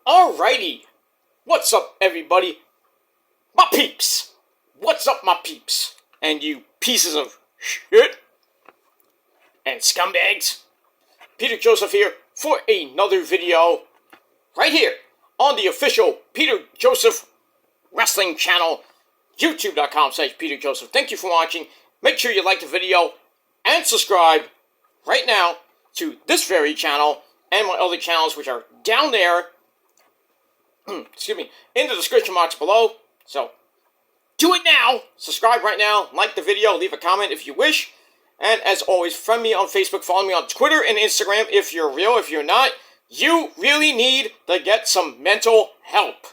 Alrighty, what's up everybody? My peeps! What's up my peeps? And you pieces of shit and scumbags. Peter Joseph here for another video right here on the official Peter Joseph Wrestling channel, youtube.com/Peter Joseph. Thank you for watching. Make sure you like the video and subscribe right now to this very channel and my other channels, which are down there excuse me, in the description box below. So, do it now! Subscribe right now, like the video, leave a comment if you wish. And as always, friend me on Facebook, follow me on Twitter and Instagram if you're real. If you're not, you really need to get some mental help.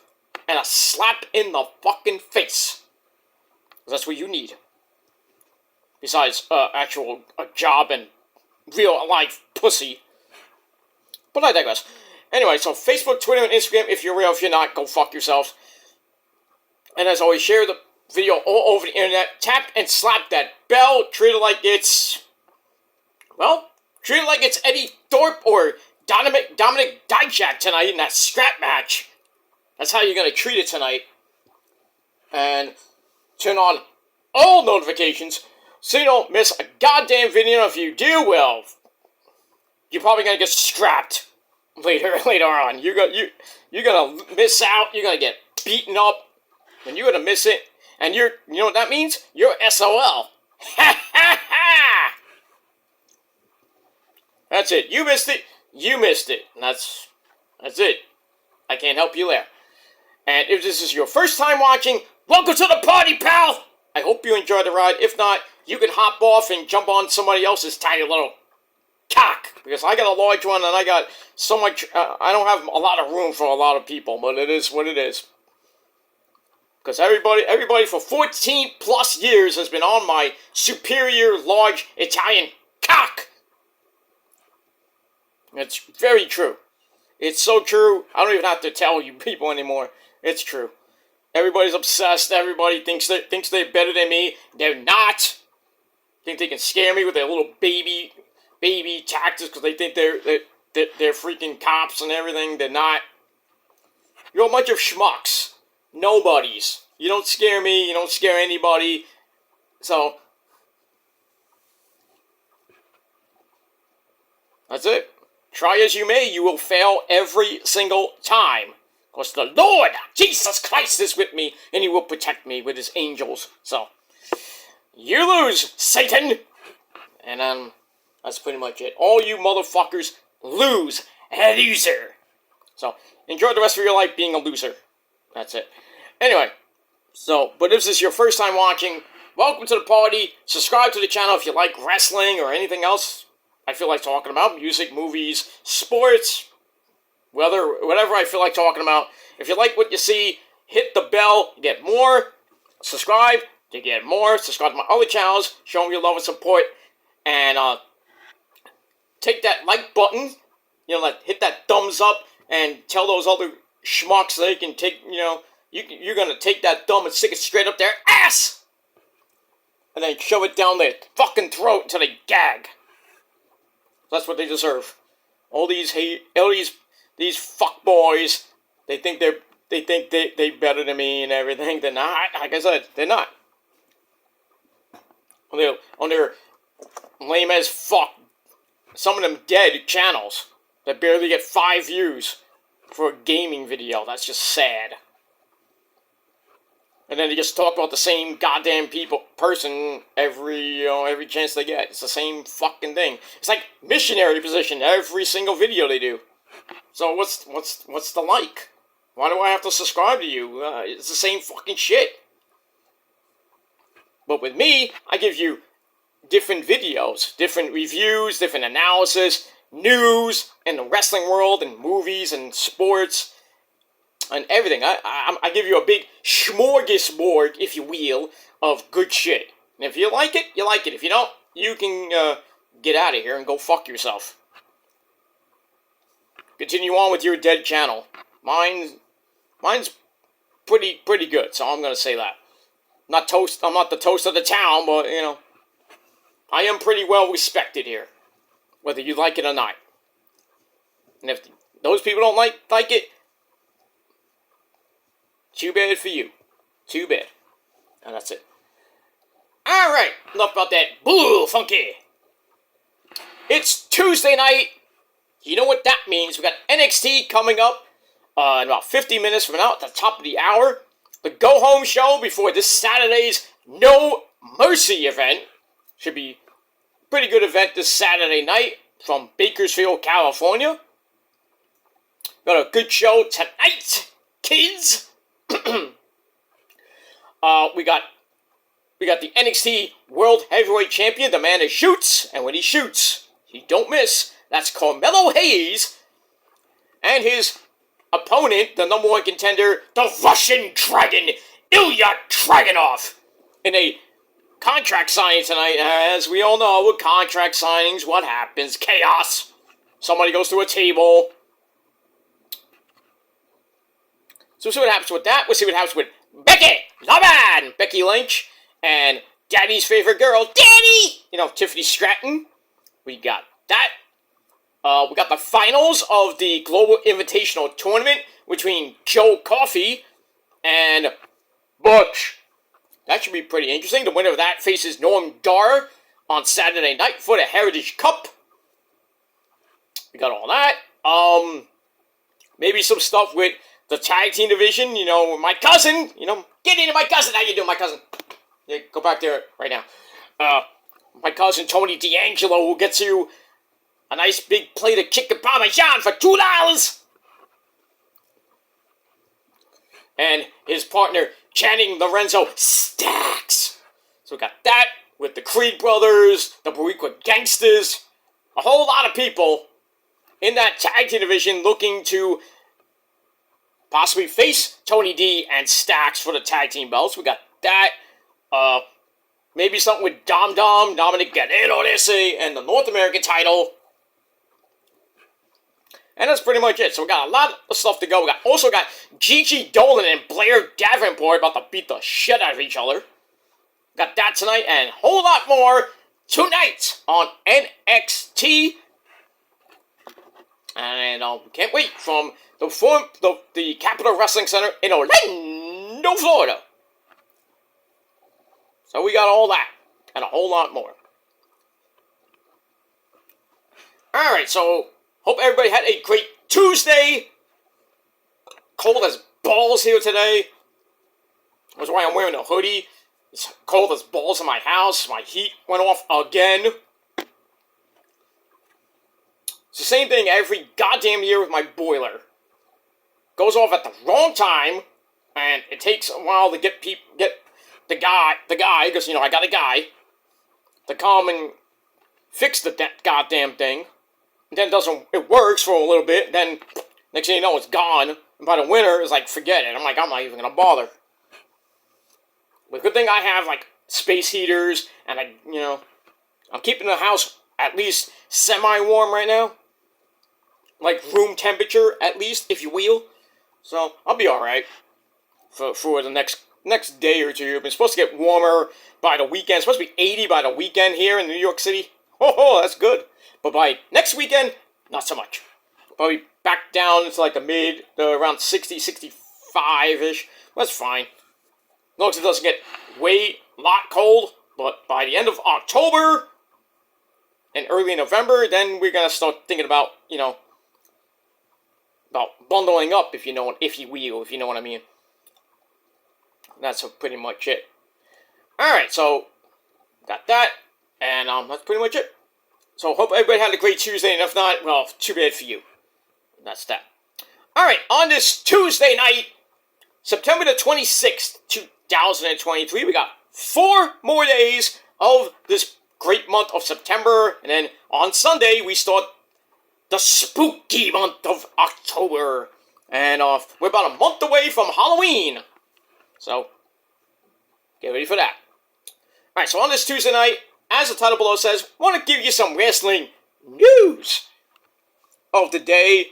And a slap in the fucking face. That's what you need. Besides, a job and real life pussy. But I digress. Anyway, so Facebook, Twitter, and Instagram, if you're real, if you're not, go fuck yourself. And as always, share the video all over the internet. Tap and slap that bell. Treat it like it's, well, treat it like it's Eddie Thorpe or Dominic Dijak tonight in that scrap match. That's how you're going to treat it tonight. And turn on all notifications so you don't miss a goddamn video. If you do, well, you're probably going to get scrapped later on. You're gonna miss out. You're gonna get beaten up, and you're gonna miss it. And you know what that means? You're SOL. Ha ha ha! That's it. You missed it. You missed it. And that's it. I can't help you there. And if this is your first time watching, welcome to the party, pal. I hope you enjoyed the ride. If not, you can hop off and jump on somebody else's tiny little cock, because I got a large one and I got so much, I don't have a lot of room for a lot of people, but it is what it is. Because everybody for 14 plus years has been on my superior large Italian cock. It's very true. It's so true, I don't even have to tell you people anymore. It's true. Everybody's obsessed. Everybody thinks they're better than me. They're not. Think they can scare me with their little baby tactics because they think they're freaking cops and everything. They're not. You're a bunch of schmucks. Nobodies. You don't scare me. You don't scare anybody. So, that's it. Try as you may, you will fail every single time. Because the Lord Jesus Christ is with me, and He will protect me with His angels. So, you lose, Satan! And, that's pretty much it. All you motherfuckers lose. A loser. So, enjoy the rest of your life being a loser. That's it. Anyway, so, but if this is your first time watching, welcome to the party. Subscribe to the channel if you like wrestling or anything else I feel like talking about. Music, movies, sports, whatever I feel like talking about. If you like what you see, hit the bell to get more. Subscribe to get more. Subscribe to my other channels. Show me your love and support. And, take that like button, hit that thumbs up, and tell those other schmucks they can take, you're gonna take that thumb and stick it straight up their ass! And then shove it down their fucking throat until they gag. That's what they deserve. All these fuck boys, they think they're better than me and everything. They're not. Like I said, they're not. On their lame as fuck, some of them dead channels that barely get 5 views for a gaming video. That's just sad. And then they just talk about the same goddamn person every chance they get. It's the same fucking thing. It's like missionary position every single video they do. So what's the like? Why do I have to subscribe to you? It's the same fucking shit. But with me, I give you different videos, different reviews, different analysis, news in the wrestling world, and movies and sports and everything. I give you a big smorgasbord, if you will, of good shit. And if you like it, you like it. If you don't, you can get out of here and go fuck yourself. Continue on with your dead channel. Mine's pretty good, so I'm gonna say that. I'm not the toast of the town, but I am pretty well respected here, whether you like it or not. And if those people don't like it, Too bad for you. Too bad. And that's it. Alright, enough about that bull funky. It's Tuesday night. You know what that means. We got NXT coming up in about 50 minutes from now at the top of the hour. The go-home show before this Saturday's No Mercy event. Should be a pretty good event this Saturday night from Bakersfield, California. Got a good show tonight, kids. We got the NXT World Heavyweight Champion, the man that shoots, and when he shoots, he don't miss. That's Carmelo Hayes, and his opponent, the number one contender, the Russian Dragon, Ilya Dragunov, in a contract signing tonight. As we all know, with contract signings, what happens? Chaos. Somebody goes through a table. So we'll see what happens with that. We'll see what happens with Becky Lawman, Becky Lynch, and Daddy's favorite girl, Daddy! Tiffany Stratton. We got that. We got the finals of the Global Invitational Tournament between Joe Coffey and Butch. That should be pretty interesting. The winner of that faces Noam Dar on Saturday night for the Heritage Cup. We got all that. Maybe some stuff with the tag team division, with my cousin. Get into my cousin. How you doing, my cousin? Yeah, go back there right now. My cousin Tony D'Angelo will get you a nice big plate of chicken parmesan for $2. And his partner, Channing Lorenzo Stacks. So we got that with the Creed brothers, the Boricua Gangsters, a whole lot of people in that tag team division looking to possibly face Tony D and Stacks for the tag team belts. We got that. Maybe something with Dominic Guerrero, they say, and the North American title. And that's pretty much it. So we got a lot of stuff to go. We also got Gigi Dolan and Blair Davenport about to beat the shit out of each other. Got that tonight and a whole lot more tonight on NXT. And we can't wait from the Capitol Wrestling Center in Orlando, Florida. So we got all that and a whole lot more. Alright, so hope everybody had a great Tuesday. Cold as balls here today. That's why I'm wearing a hoodie. It's cold as balls in my house. My heat went off again. It's the same thing every goddamn year with my boiler. Goes off at the wrong time, and it takes a while to get the guy, because, I got a guy, to come and fix the goddamn thing. And then it works for a little bit, then next thing you know, it's gone. And by the winter, it's like, forget it. I'm not even gonna bother. But good thing I have, space heaters, and I'm keeping the house at least semi-warm right now. Room temperature, at least, if you will. So, I'll be alright for the next day or two. It's supposed to get warmer by the weekend. It's supposed to be 80 by the weekend here in New York City. Oh, that's good. But by next weekend, not so much. Probably back down to around 60, 65-ish. That's fine. As long as it doesn't get lot cold. But by the end of October and early November, then we're going to start thinking about, about bundling up, if you know what I mean. That's pretty much it. Alright, so got that, and that's pretty much it. So hope everybody had a great Tuesday, and if not, well, too bad for you. That's that. Alright, on this Tuesday night, September the 26th, 2023, we got 4 more days of this great month of September, and then on Sunday, we start the spooky month of October. And we're about a month away from Halloween. So, get ready for that. Alright, so on this Tuesday night, as the title below says, I want to give you some wrestling news of the day.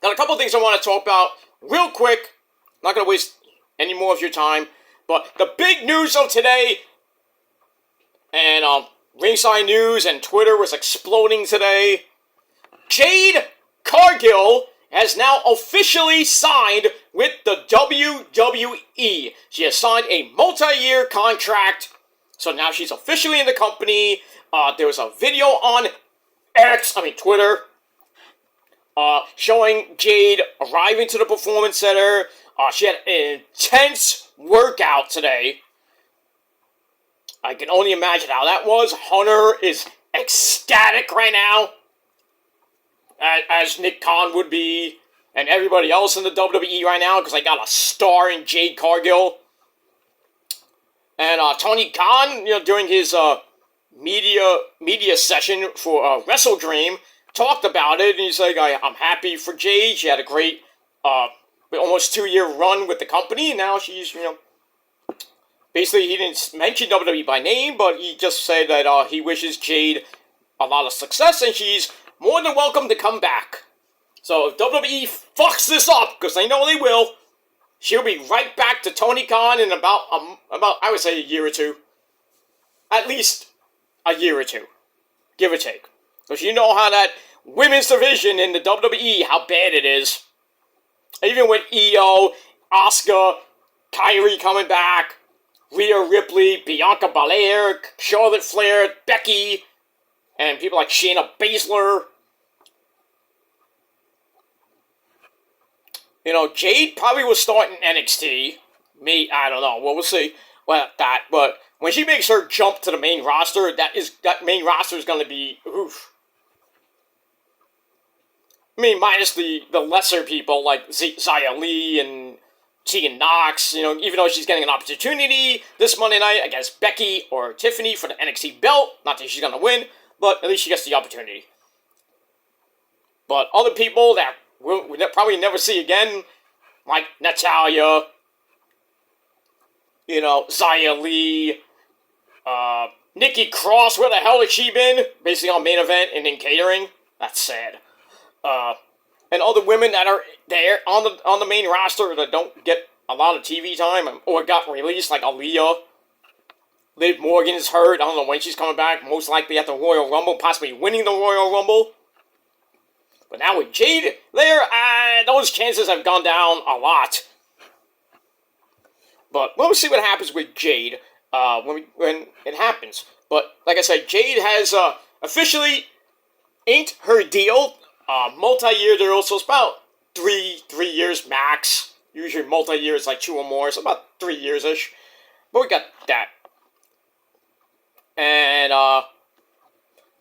Got a couple of things I want to talk about real quick. Not going to waste any more of your time. But the big news of today, and Ringside News and Twitter was exploding today. Jade Cargill has now officially signed with the WWE. She has signed a multi-year contract, so now she's officially in the company. There was a video on Twitter, showing Jade arriving to the Performance Center. She had an intense workout today. I can only imagine how that was. Hunter is ecstatic right now, as Nick Khan would be, and everybody else in the WWE right now, because I got a star in Jade Cargill. And Tony Khan, during his media session for Wrestle Dream, talked about it, and he's like, I'm happy for Jade. She had a great, almost 2-year run with the company, and now she's, basically, he didn't mention WWE by name, but he just said that he wishes Jade a lot of success, and she's more than welcome to come back. So if WWE fucks this up, because I know they will, she'll be right back to Tony Khan in about I would say a year or two. At least a year or two, give or take. Because you know how that women's division in the WWE, how bad it is. Even with Io, Asuka, Kyrie coming back, Rhea Ripley, Bianca Belair, Charlotte Flair, Becky, and people like Shayna Baszler. Jade probably will start in NXT. I don't know. Well, we'll see. But when she makes her jump to the main roster, that main roster is going to be oof. Minus the lesser people like Xia Li and Tegan Nox, even though she's getting an opportunity this Monday night against Becky or Tiffany for the NXT belt. Not that she's going to win, but at least she gets the opportunity. But other people that we'll probably never see again, like Natalya, Xia Li, Nikki Cross, where the hell has she been? Basically on main event and in catering. That's sad. And other women that are there on the main roster that don't get a lot of TV time or got released, like Aaliyah. Liv Morgan is hurt. I don't know when she's coming back. Most likely at the Royal Rumble, possibly winning the Royal Rumble. But now with Jade there, those chances have gone down a lot. But we'll see what happens with Jade when it happens. But like I said, Jade has officially inked her deal. Multi-year deal, so it's about 3 years max. Usually multi-year is like 2 or more, so about 3 years-ish. But we got that. And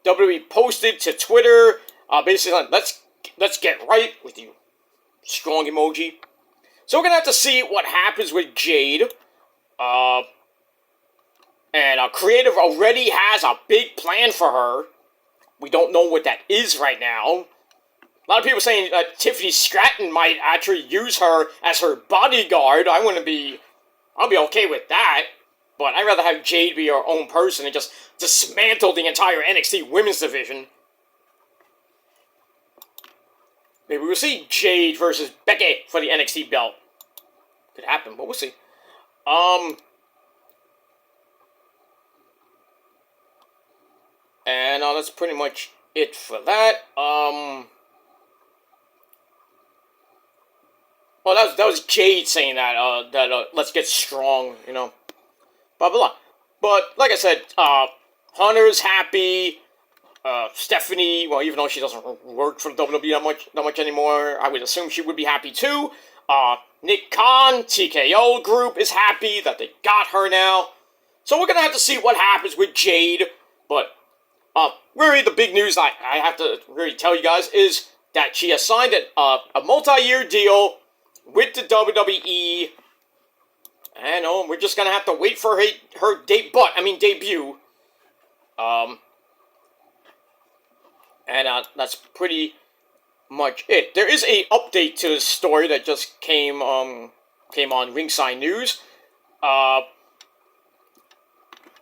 WWE posted to Twitter, basically, let's get right with you. Strong emoji. So we're going to have to see what happens with Jade. And Creative already has a big plan for her. We don't know what that is right now. A lot of people saying that Tiffany Stratton might actually use her as her bodyguard. I'll be okay with that. But I'd rather have Jade be her own person and just dismantle the entire NXT women's division. Maybe we'll see Jade versus Becky for the NXT belt. Could happen, but we'll see. And that's pretty much it for that. Well, that was Jade saying that let's get strong, blah, blah, blah. But, like I said, Hunter's happy, Stephanie, well, even though she doesn't work for WWE that much anymore, I would assume she would be happy too. Nick Khan, TKO group, is happy that they got her now. So we're going to have to see what happens with Jade, but really the big news I have to really tell you guys is that she has signed a multi-year deal with the WWE, and we're just gonna have to wait for her debut. And that's pretty much it. There is a update to this story that just came on Ringside News.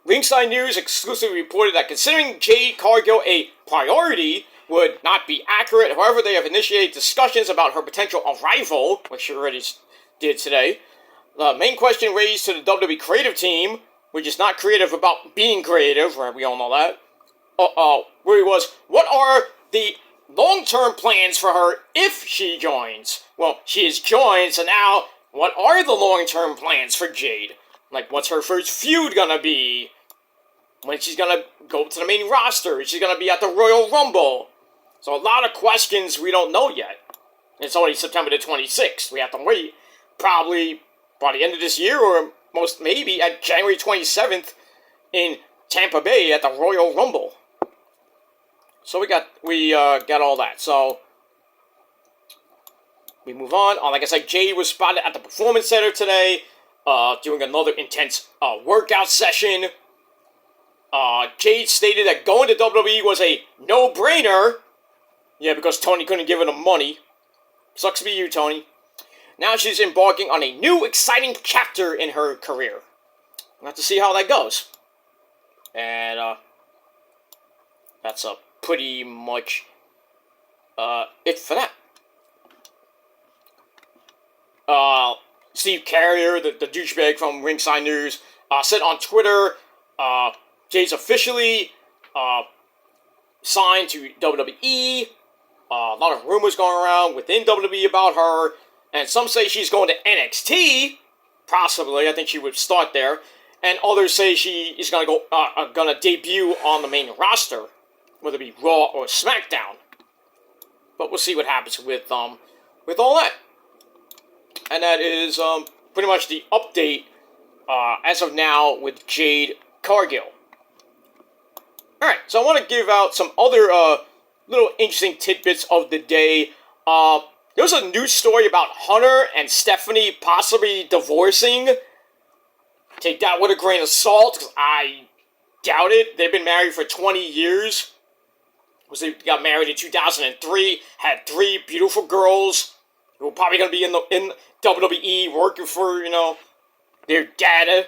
Ringside News exclusively reported that considering Jade Cargill a priority would not be accurate. However, they have initiated discussions about her potential arrival, which she already did today. The main question raised to the WWE creative team, which is not creative about being creative, right? We all know that. Where he was, what are the long-term plans for her if she joins. Well, she has joined, so now what are the long-term plans for Jade? Like, what's her first feud gonna be? When she's gonna go to the main roster? Is she gonna be at the Royal Rumble? So a lot of questions we don't know yet. It's only September the 26th. We have to wait probably by the end of this year, or most maybe at January 27th in Tampa Bay at the Royal Rumble. So we got all that. So we move on. Like I said, Jade was spotted at the Performance Center today, doing another intense workout session. Jade stated that going to WWE was a no-brainer. Yeah, because Tony couldn't give her the money. Sucks to be you, Tony. Now she's embarking on a new, exciting chapter in her career. We'll have to see how that goes. And, that's pretty much, it for that. Steve Carrier, the douchebag from Ringside News, said on Twitter, Jade's officially, signed to WWE. A lot of rumors going around within WWE about her, and some say she's going to NXT, possibly. I think she would start there, and others say she is gonna debut on the main roster, whether it be Raw or SmackDown. But we'll see what happens with all that. And that is pretty much the update as of now with Jade Cargill. All right, so I want to give out some other little interesting tidbits of the day. There was a news story about Hunter and Stephanie possibly divorcing. Take that with a grain of salt, because I doubt it. They've been married for 20 years. They got married in 2003, had 3 beautiful girls who are probably going to be in WWE working for, their dad,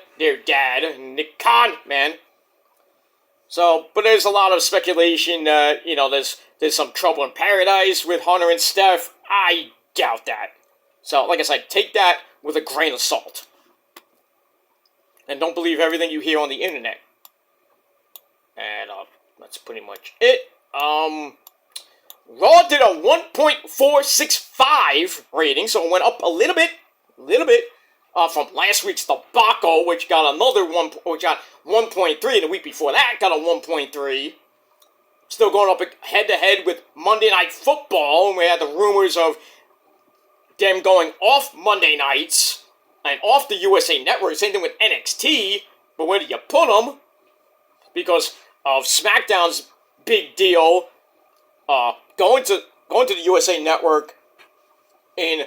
Nick Khan, man. So, but there's a lot of speculation, there's some trouble in paradise with Hunter and Steph. I doubt that. So, like I said, take that with a grain of salt. And don't believe everything you hear on the internet. And, that's pretty much it. Raw did a 1.465 rating, so it went up a little bit, from last week's debacle, which got 1.3, and the week before that got a 1.3. Still going up head-to-head with Monday Night Football, and we had the rumors of them going off Monday nights and off the USA Network. Same thing with NXT, but where do you put them? Because of SmackDown's big deal, going to the USA Network in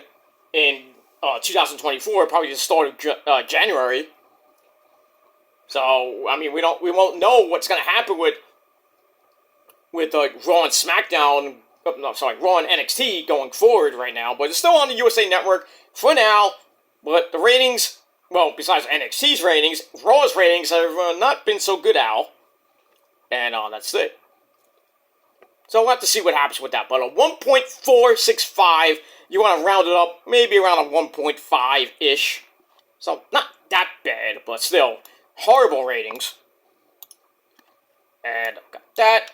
2024, probably the start of January. So I mean, we won't know what's going to happen with Raw and SmackDown. Raw and NXT going forward right now, but it's still on the USA Network for now. But the ratings, well, besides NXT's ratings, Raw's ratings have not been so good, Al. And that's it. So we'll have to see what happens with that. But a 1.465, you want to round it up, maybe around a 1.5-ish. So not that bad, but still, horrible ratings. And I've got that.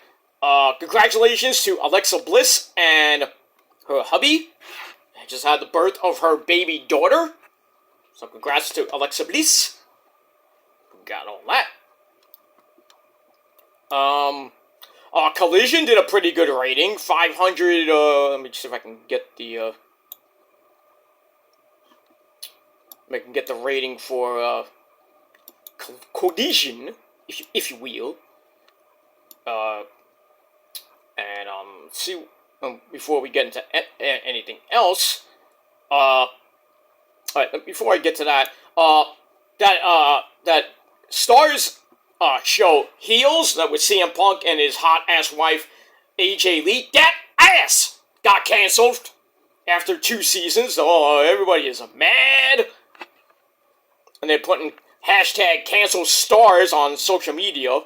Congratulations to Alexa Bliss and her hubby. They just had the birth of her baby daughter. So congrats to Alexa Bliss. Got all that. Collision did a pretty good rating. 500, let me see if I can get the, rating for, Collision, if you will. And, see, before we get into anything else, alright, before I get to that, that Stars show Heels, that with CM Punk and his hot-ass wife, AJ Lee, that ass got canceled after 2 seasons. Oh, everybody is mad. And they're putting hashtag cancel Stars on social media.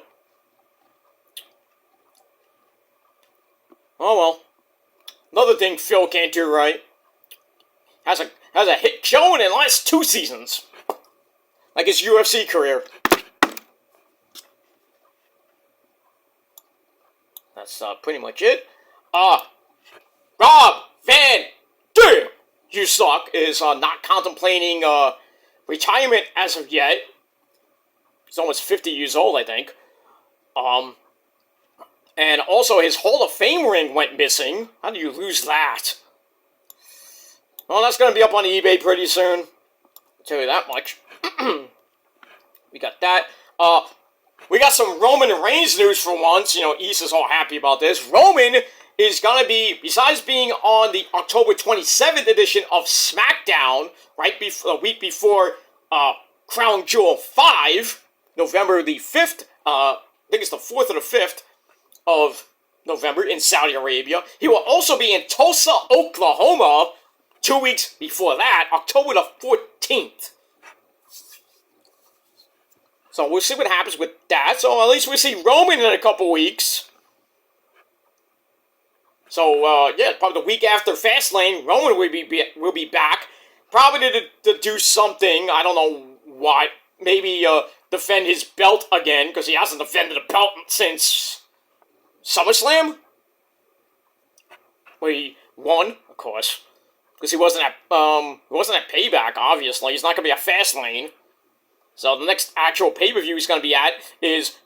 Oh well. Another thing Phil can't do right. Has a hit show in the last 2 seasons. Like his UFC career. That's pretty much it. You Suck is not contemplating retirement as of yet. He's almost 50 years old, I think. And also his Hall of Fame ring went missing. How do you lose that? Well, that's going to be up on eBay pretty soon. I'll tell you that much. We got that. We got some Roman Reigns news for once. You know, East is all happy about this. Roman is going to be, besides being on the October 27th edition of SmackDown, right before the week before Crown Jewel 5, November the 5th, I think it's the 4th or the 5th of November in Saudi Arabia. He will also be in Tulsa, Oklahoma, 2 weeks before that, October the 14th. So we'll see what happens with that. So at least we'll see Roman in a couple weeks. So, yeah, probably the week after Fastlane, Roman will be back. Probably to do something, I don't know what. Maybe defend his belt again, because he hasn't defended a belt since SummerSlam? Where he won, of course. Because he wasn't at Payback, obviously. He's not going to be at Fastlane. So the next actual pay-per-view he's going to be at is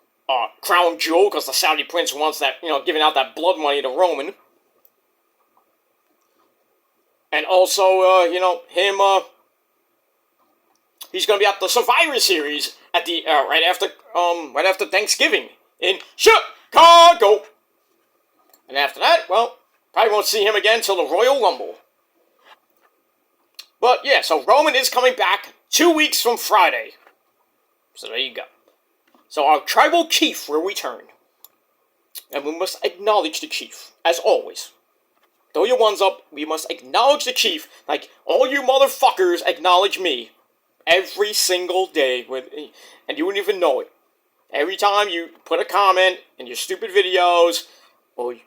Crown Jewel, because the Saudi Prince wants that, you know, giving out that blood money to Roman. And also, you know, him, he's going to be at the Survivor Series at the, right after Thanksgiving in Chicago. And after that, well, probably won't see him again until the Royal Rumble. But, yeah, so Roman is coming back 2 weeks from Friday. So there you go. So our tribal chief will return. And we must acknowledge the chief, as always. Throw your ones up, we must acknowledge the chief, like all you motherfuckers acknowledge me. Every single day, and you wouldn't even know it. Every time you put a comment in your stupid videos, or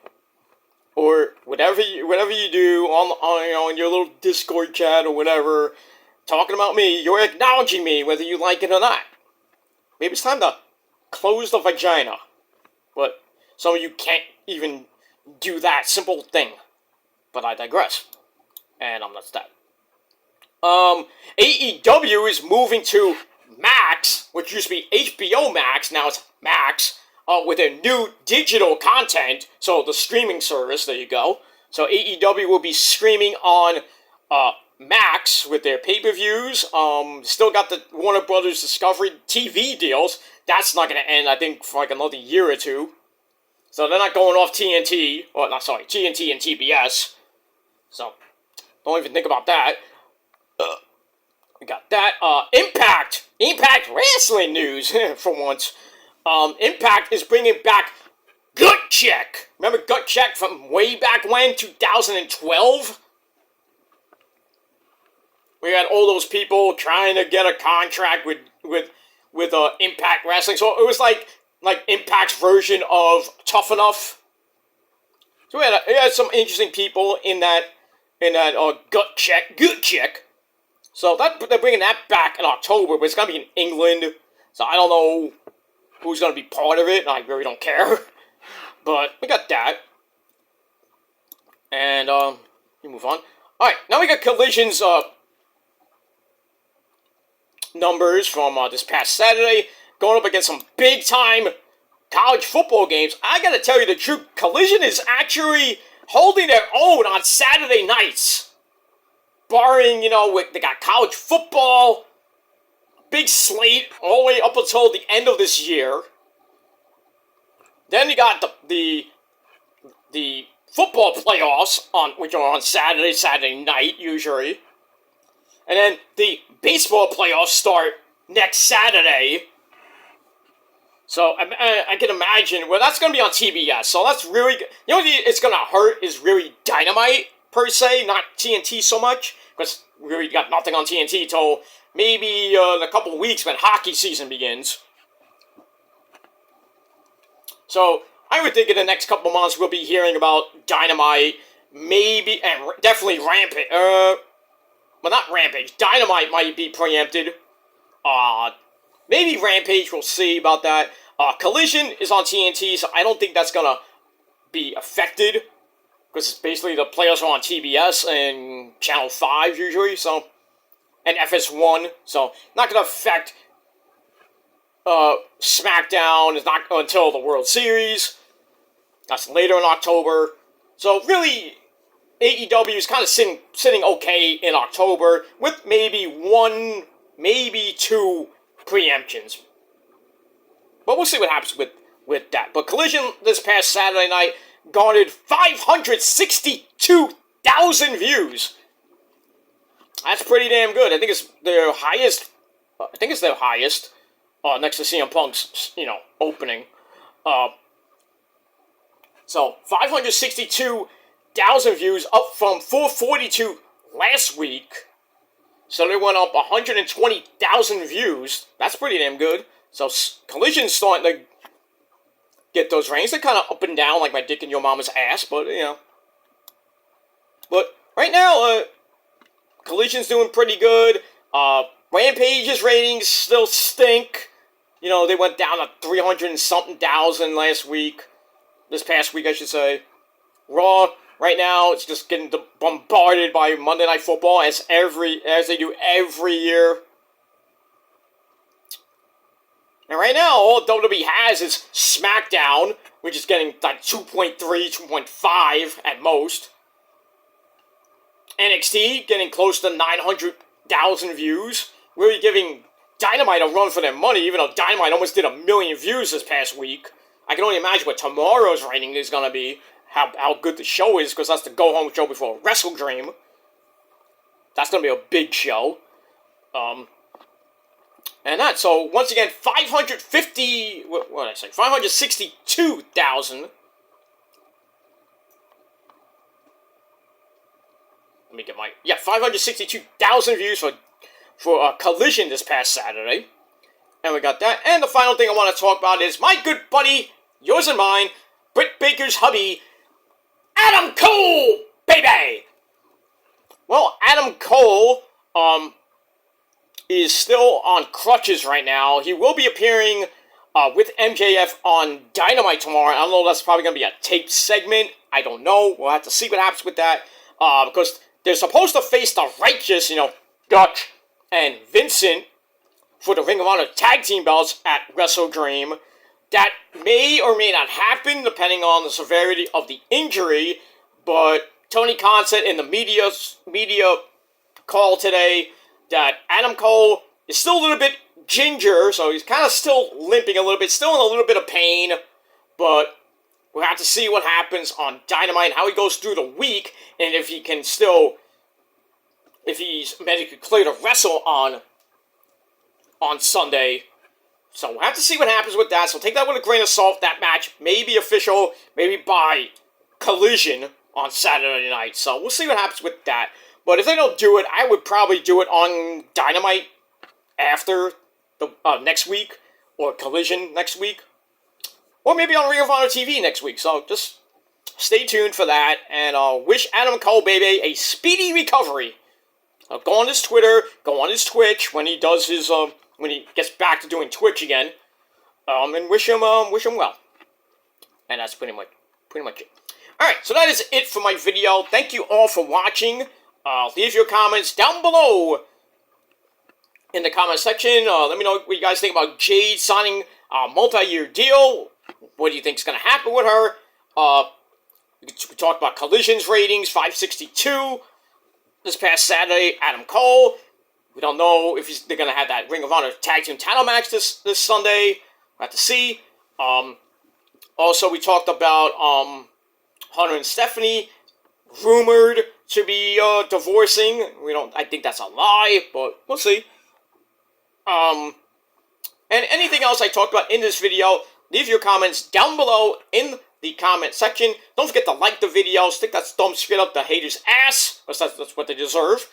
whatever you do on your little Discord chat or whatever, talking about me, you're acknowledging me whether you like it or not. Maybe it's time to close the vagina. But some of you can't even do that simple thing. But I digress. And I'm not that. AEW is moving to Max, which used to be HBO Max, now it's Max, with their new digital content, so the streaming service, there you go. So AEW will be streaming on Max with their pay-per-views. Still got the Warner Brothers Discovery TV deals. That's not going to end, I think, for like another year or two. So they're not going off TNT, TNT and TBS. So, don't even think about that. We got that. Impact Wrestling news, for once. Impact is bringing back Gut Check. Remember Gut Check from way back when, 2012? We had all those people trying to get a contract with Impact Wrestling. So it was like Impact's version of Tough Enough. So we had some interesting people in that Gut Check. So they're bringing that back in October, but it's going to be in England. So I don't know who's going to be part of it. I really don't care. But we got that. And, we move on. Alright, now we got Collision's, numbers from, this past Saturday. Going up against some big-time college football games. I gotta tell you the truth, Collision is actually holding their own on Saturday nights. Barring, they got college football, big slate, all the way up until the end of this year. Then you got the football playoffs, which are on Saturday night, usually. And then the baseball playoffs start next Saturday. So, I can imagine, well, that's going to be on TBS, so that's really, it's going to hurt is really Dynamite, per se, not TNT so much, because we really got nothing on TNT till maybe in a couple weeks when hockey season begins. So, I would think in the next couple months we'll be hearing about Dynamite, maybe, and definitely Rampage, well, not Rampage, Dynamite might be preempted, maybe Rampage, we'll see about that. Collision is on TNT, so I don't think that's gonna be affected. because it's basically the playoffs are on TBS and Channel 5 usually, so, and FS1, so not going to affect SmackDown. Is not until the World Series. That's later in October. So really, AEW is kind of sitting okay in October with maybe one, maybe two preemptions. But we'll see what happens with that. But Collision this past Saturday night garnered 562,000 views. That's pretty damn good. I think it's their highest. Next to CM Punk's, opening. So 562,000 views, up from 442 last week. So they went up 120,000 views. That's pretty damn good. So Collision's starting to get those ratings. They're kind of up and down like my dick in your mama's ass, but, But right now, Collision's doing pretty good. Rampage's ratings still stink. They went down to 300 and something thousand last week. This past week, I should say. Raw, right now, it's just getting bombarded by Monday Night Football as they do every year. And right now, all WWE has is SmackDown, which is getting like 2.3, 2.5 at most. NXT getting close to 900,000 views. Really giving Dynamite a run for their money, even though Dynamite almost did 1 million views this past week. I can only imagine what tomorrow's rating is going to be, how good the show is, because that's the go-home show before Wrestle Dream. That's going to be a big show. So once again, 562,000. Let me get 562,000 views for Collision this past Saturday. And we got that. And the final thing I want to talk about is my good buddy, yours and mine, Britt Baker's hubby, Adam Cole, baby! Well, Adam Cole, is still on crutches right now. He will be appearing with MJF on Dynamite tomorrow. I don't know, that's probably going to be a taped segment. I don't know. We'll have to see what happens with that. Because they're supposed to face the Righteous, Dutch and Vincent for the Ring of Honor Tag Team belts at Wrestle Dream. That may or may not happen depending on the severity of the injury. But Tony Khan said in the media call today that Adam Cole is still a little bit ginger, so he's kind of still limping a little bit, still in a little bit of pain, but we'll have to see what happens on Dynamite, how he goes through the week, and if he's medically cleared to wrestle on Sunday. So we'll have to see what happens with that, so take that with a grain of salt. That match may be official, maybe by Collision on Saturday night, so we'll see what happens with that. But if they don't do it, I would probably do it on Dynamite after the next week, or Collision next week, or maybe on Ring of Honor TV next week. So just stay tuned for that, and wish Adam Cole, baby, a speedy recovery. Go on his Twitter, go on his Twitch when he does his when he gets back to doing Twitch again, and wish him well. And that's pretty much it. All right, so that is it for my video. Thank you all for watching. Leave your comments down below in the comment section. Let me know what you guys think about Jade signing a multi-year deal. What do you think is going to happen with her? We talked about Collision's ratings, 562. This past Saturday, Adam Cole. We don't know if they're going to have that Ring of Honor Tag Team title match this Sunday. We'll have to see. Also, we talked about Hunter and Stephanie, rumored to be divorcing. I think that's a lie, but we'll see. And anything else I talked about in this video, leave your comments down below in the comment section. Don't forget to like the video, stick that thumb straight up the haters' ass, because that's what they deserve.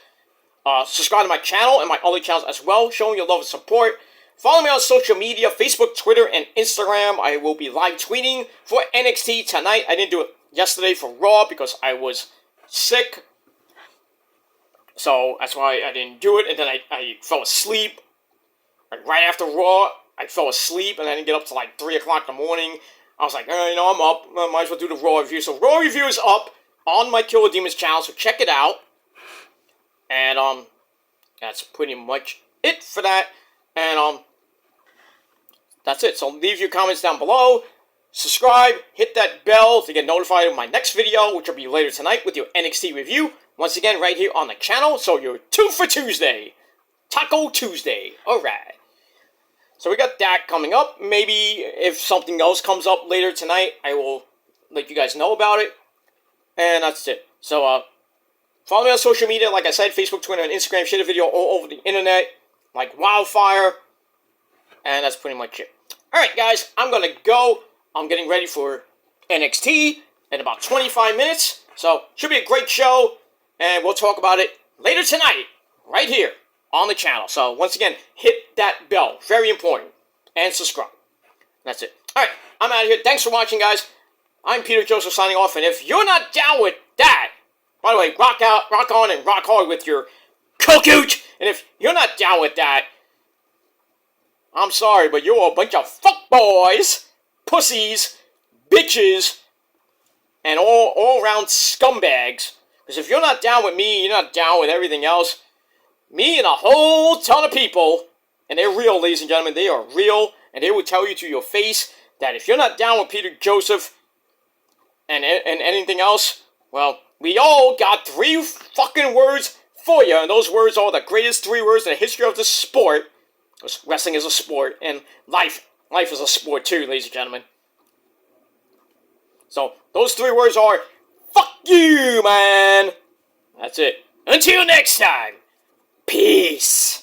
Subscribe to my channel and my other channels as well, showing your love and support. Follow me on social media, Facebook, Twitter, and Instagram. I will be live tweeting for NXT tonight. I didn't do it yesterday for Raw because I was sick. So that's why I didn't do it. And then I fell asleep. Like right after Raw, I fell asleep and I didn't get up till like 3 o'clock in the morning. I was like, I'm up. I might as well do the Raw review. So Raw review is up. on my Killer Demons channel, so check it out. And that's pretty much it for that. And that's it. So leave your comments down below. Subscribe, hit that bell to get notified of my next video, which will be later tonight with your NXT review. Once again, right here on the channel. So you're 2 for Tuesday. Taco Tuesday. Alright. So we got that coming up. Maybe if something else comes up later tonight, I will let you guys know about it. And that's it. So, follow me on social media. Like I said, Facebook, Twitter, and Instagram. Share the video all over the internet like wildfire. And that's pretty much it. Alright, guys. I'm going to go. I'm getting ready for NXT in about 25 minutes. So, should be a great show. And we'll talk about it later tonight. Right here on the channel. So, once again, hit that bell. Very important. And subscribe. That's it. Alright, I'm out of here. Thanks for watching, guys. I'm Peter Joseph signing off. And if you're not down with that, by the way, rock on, and rock hard with your cockooch. And if you're not down with that, I'm sorry, but you're a bunch of fuckboys, pussies, bitches, and all-around scumbags. Because if you're not down with me, you're not down with everything else. Me and a whole ton of people, and they're real, ladies and gentlemen, they are real, and they will tell you to your face that if you're not down with Peter Joseph and anything else, well, we all got 3 fucking words for you, and those words are the greatest 3 words in the history of the sport. Wrestling is a sport, and life is a sport too, ladies and gentlemen. So, those 3 words are, fuck you, man! That's it. Until next time, peace!